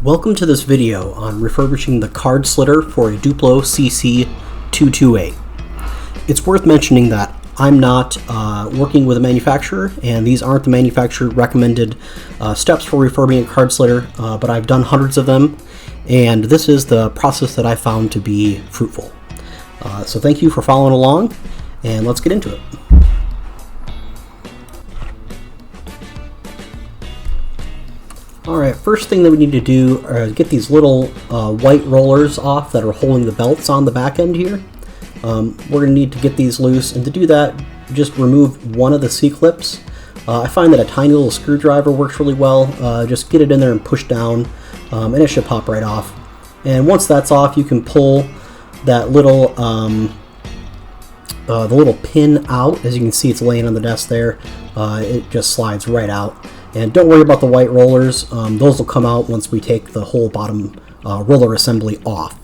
Welcome to this video on refurbishing the card slitter for a Duplo CC-228. It's worth mentioning that I'm not working with a manufacturer, and these aren't the manufacturer recommended steps for refurbing a card slitter, but I've done hundreds of them, and this is the process that I found to be fruitful. So thank you for following along, and let's get into it. Alright, first thing that we need to do is get these little white rollers off that are holding the belts on the back end here. We're going to need to get these loose, and to do that, just remove one of the C-clips. I find that a tiny little screwdriver works really well. Just get it in there and push down, and it should pop right off. And once that's off, you can pull that little the little pin out. As you can see, it's laying on the desk there. It just slides right out. And don't worry about the white rollers. Those will come out once we take the whole bottom roller assembly off.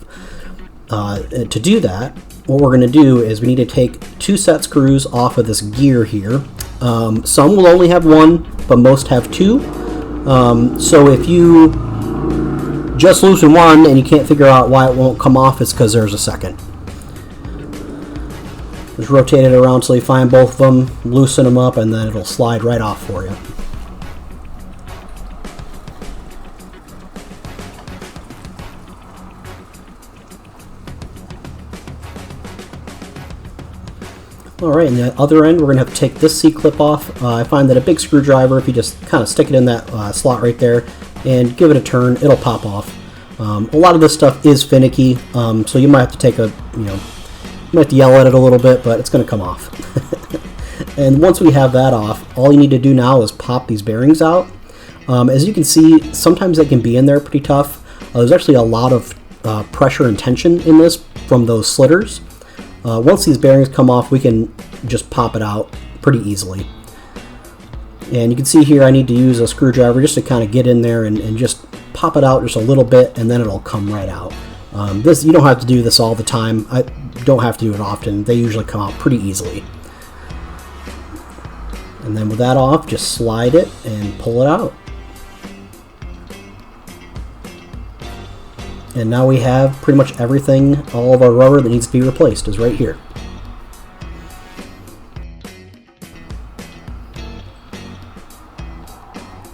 To do that, what we're going to do is we need to take two set screws off of this gear here. Some will only have one, but most have two. So if you just loosen one and you can't figure out why it won't come off, it's because there's a second. Just rotate it around till you find both of them, loosen them up, and then it'll slide right off for you. Alright, and the other end, we're going to have to take this C-clip off. I find that a big screwdriver, if you just kind of stick it in that slot right there and give it a turn, it'll pop off. A lot of this stuff is finicky, so you might have to take a, you might have to yell at it a little bit, but it's going to come off. And once we have that off, all you need to do now is pop these bearings out. As you can see, sometimes they can be in there pretty tough. There's actually a lot of pressure and tension in this from those slitters. Once these bearings come off, we can just pop it out pretty easily. And you can see here I need to use a screwdriver just to kind of get in there and just pop it out just a little bit, and then it'll come right out. You don't have to do this all the time. I don't have to do it often. They usually come out pretty easily. And then with that off, just slide it and pull it out. And now we have pretty much everything, all of our rubber that needs to be replaced is right here.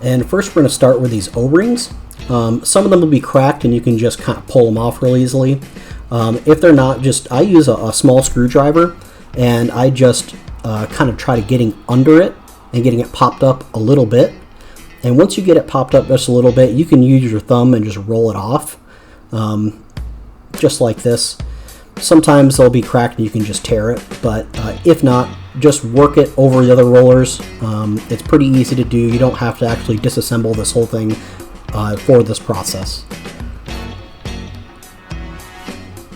And first we're going to start with these O-rings. Some of them will be cracked and you can just kind of pull them off real easily. If they're not, I use a small screwdriver, and I just kind of try to getting under it and getting it popped up a little bit. And once you get it popped up just a little bit, you can use your thumb and just roll it off. Just like this. Sometimes they'll be cracked and you can just tear it, but if not, just work it over the other rollers. It's pretty easy to do. You don't have to actually disassemble this whole thing for this process.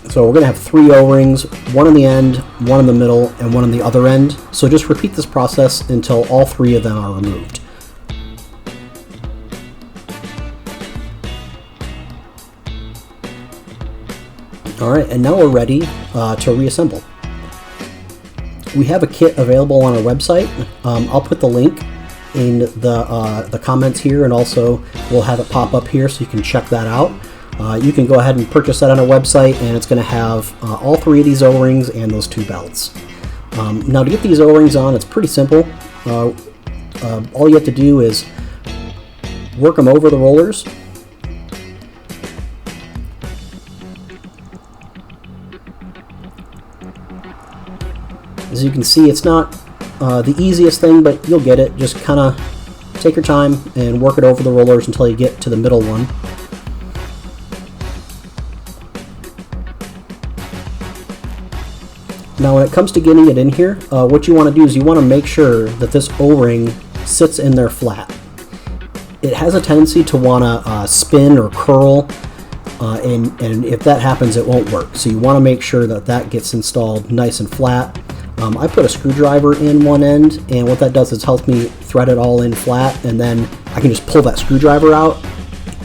So we're going to have 3 O-rings, one on the end, one in the middle, and one on the other end. So just repeat this process until all 3 of them are removed. Alright, and now we're ready to reassemble. We have a kit available on our website. I'll put the link in the comments here, and also we'll have it pop up here so you can check that out. You can go ahead and purchase that on our website, and it's going to have all 3 of these O-rings and those 2 belts. Now to get these O-rings on, it's pretty simple. All you have to do is work them over the rollers. As you can see, it's not the easiest thing, but you'll get it. Just kind of take your time and work it over the rollers until you get to the middle one. Now when it comes to getting it in here, what you want to do is you want to make sure that this O-ring sits in there flat. It has a tendency to want to spin or curl, and if that happens, it won't work. So you want to make sure that that gets installed nice and flat. I put a screwdriver in one end, and what that does is helps me thread it all in flat, and then I can just pull that screwdriver out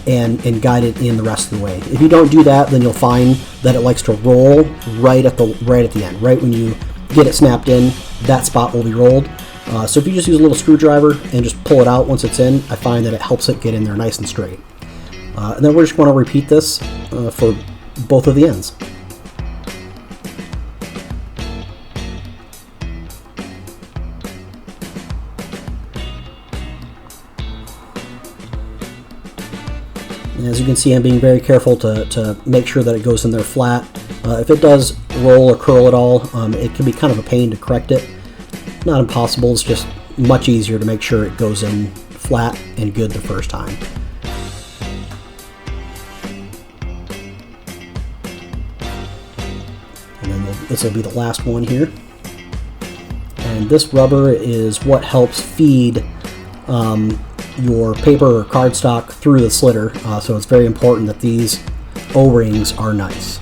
and guide it in the rest of the way. If you don't do that, then you'll find that it likes to roll right at the end. Right when you get it snapped in, that spot will be rolled. So if you just use a little screwdriver and just pull it out once it's in, I find that it helps it get in there nice and straight. And then we're just going to repeat this for both of the ends. And as you can see, I'm being very careful to make sure that it goes in there flat. If it does roll or curl at all, it can be kind of a pain to correct it. Not impossible, it's just much easier to make sure it goes in flat and good the first time. And then this will be the last one here. And this rubber is what helps feed your paper or cardstock through the slitter, so it's very important that these O-rings are nice.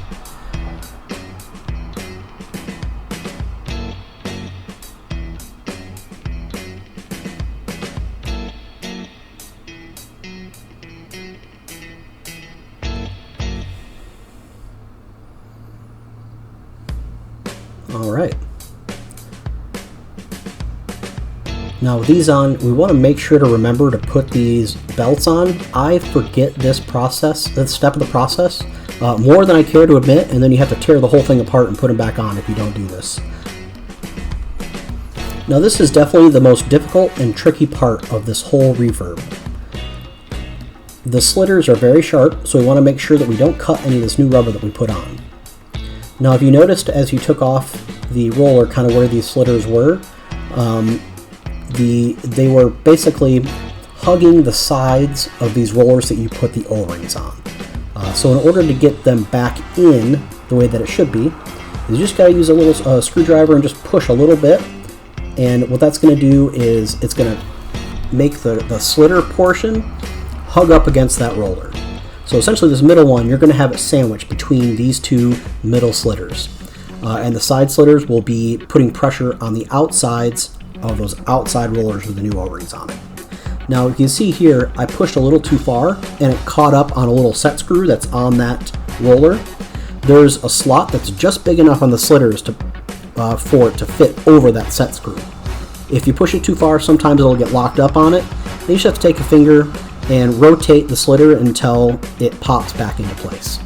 All right. Now with these on, we want to make sure to remember to put these belts on. I forget this step of the process, more than I care to admit, and then you have to tear the whole thing apart and put them back on if you don't do this. Now this is definitely the most difficult and tricky part of this whole refurb. The slitters are very sharp, so we want to make sure that we don't cut any of this new rubber that we put on. Now if you noticed as you took off the roller kind of where these slitters were, they were basically hugging the sides of these rollers that you put the O-rings on. So in order to get them back in the way that it should be, you just got to use a little screwdriver and just push a little bit. And what that's going to do is it's going to make the slitter portion hug up against that roller. So essentially this middle one, you're going to have it sandwiched between these two middle slitters. And the side slitters will be putting pressure on the outsides of those outside rollers with the new O-rings on it. Now you can see here I pushed a little too far and it caught up on a little set screw that's on that roller. There's a slot that's just big enough on the slitters for it to fit over that set screw. If you push it too far, sometimes it'll get locked up on it. Then you just have to take a finger and rotate the slitter until it pops back into place.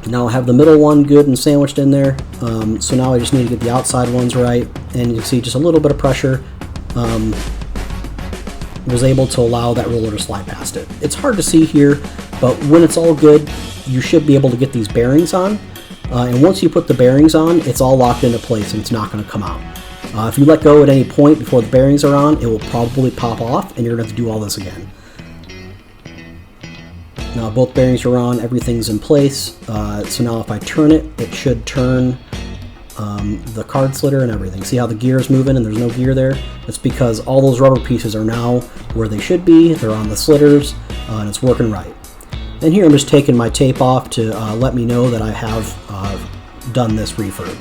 Now I have the middle one good and sandwiched in there, so now I just need to get the outside ones right, and you can see just a little bit of pressure was able to allow that roller to slide past it. It's hard to see here, but when it's all good, you should be able to get these bearings on, and once you put the bearings on, it's all locked into place and it's not going to come out. If you let go at any point before the bearings are on, it will probably pop off and you're going to have to do all this again. Now both bearings are on, everything's in place, so now if I turn it, it should turn the card slitter and everything. See how the gear is moving and there's no gear there? It's because all those rubber pieces are now where they should be, they're on the slitters, and it's working right. And here I'm just taking my tape off to let me know that I have done this refurb.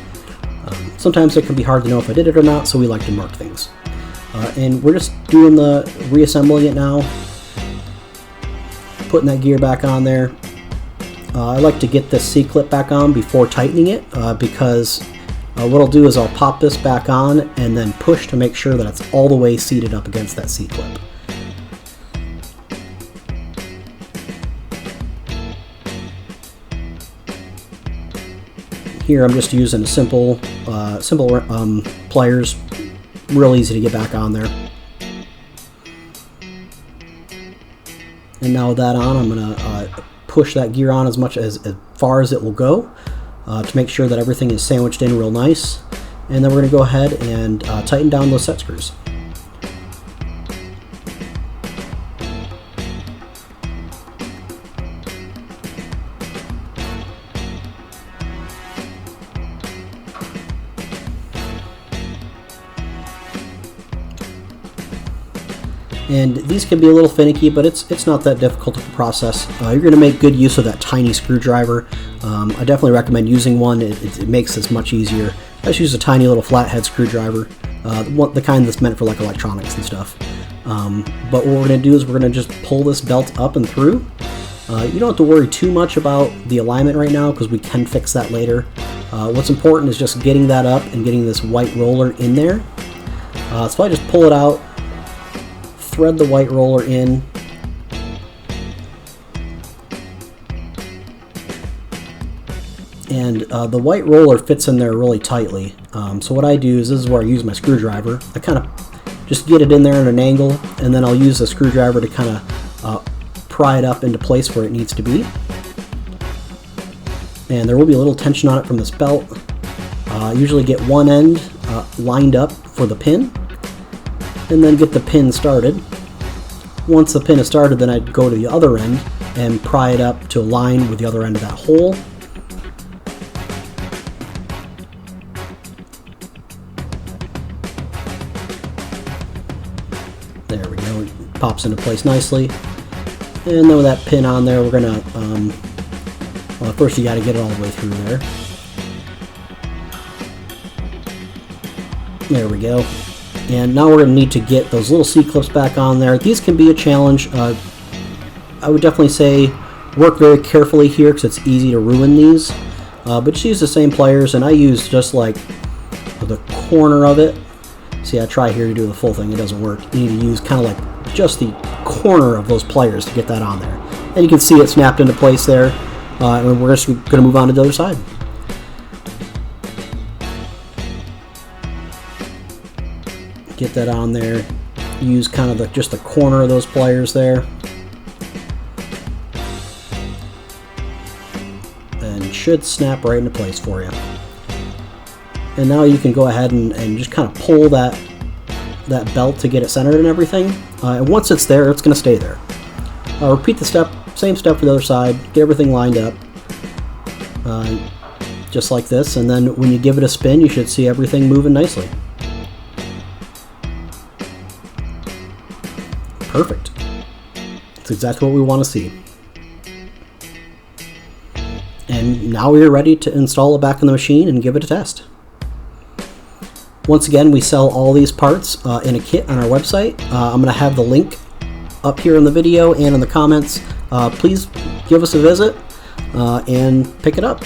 Sometimes it can be hard to know if I did it or not, so we like to mark things. And we're just doing the reassembling it now. Putting that gear back on there. I like to get this C-clip back on before tightening it because what I'll do is I'll pop this back on and then push to make sure that it's all the way seated up against that C-clip. Here I'm just using a simple pliers, real easy to get back on there. And now with that on, I'm going to push that gear on as far as it will go to make sure that everything is sandwiched in real nice. And then we're going to go ahead and tighten down those set screws. And these can be a little finicky, but it's not that difficult of a process. You're going to make good use of that tiny screwdriver. I definitely recommend using one. It makes this much easier. I just use a tiny little flathead screwdriver, the kind that's meant for like electronics and stuff. But what we're going to do is we're going to just pull this belt up and through. You don't have to worry too much about the alignment right now because we can fix that later. What's important is just getting that up and getting this white roller in there. So I just pull it out. thread the white roller in. And the white roller fits in there really tightly. So what I do is, this is where I use my screwdriver. I kind of just get it in there at an angle, and then I'll use the screwdriver to kind of pry it up into place where it needs to be. And there will be a little tension on it from this belt. Usually get one end lined up for the pin, and then get the pin started. Once the pin is started, then I'd go to the other end and pry it up to align with the other end of that hole. There we go, it pops into place nicely. And then with that pin on there, we're gonna, well, first you gotta get it all the way through there. There we go. And now we're gonna need to get those little C-clips back on there. These can be a challenge. I would definitely say work very carefully here because it's easy to ruin these. But just use the same pliers, and I use just like the corner of it. See, I try here to do the full thing, it doesn't work. You need to use kind of like just the corner of those pliers to get that on there. And you can see it snapped into place there. And we're just going to move on to the other side. Get that on there. Use kind of just the corner of those pliers there. And it should snap right into place for you. And now you can go ahead and just kind of pull that belt to get it centered and everything. And once it's there, it's going to stay there. Repeat the same step for the other side. Get everything lined up, just like this. And then when you give it a spin, you should see everything moving nicely. Perfect. That's exactly what we want to see. And now we are ready to install it back in the machine and give it a test. Once again, we sell all these parts in a kit on our website. I'm going to have the link up here in the video and in the comments. Please give us a visit and pick it up.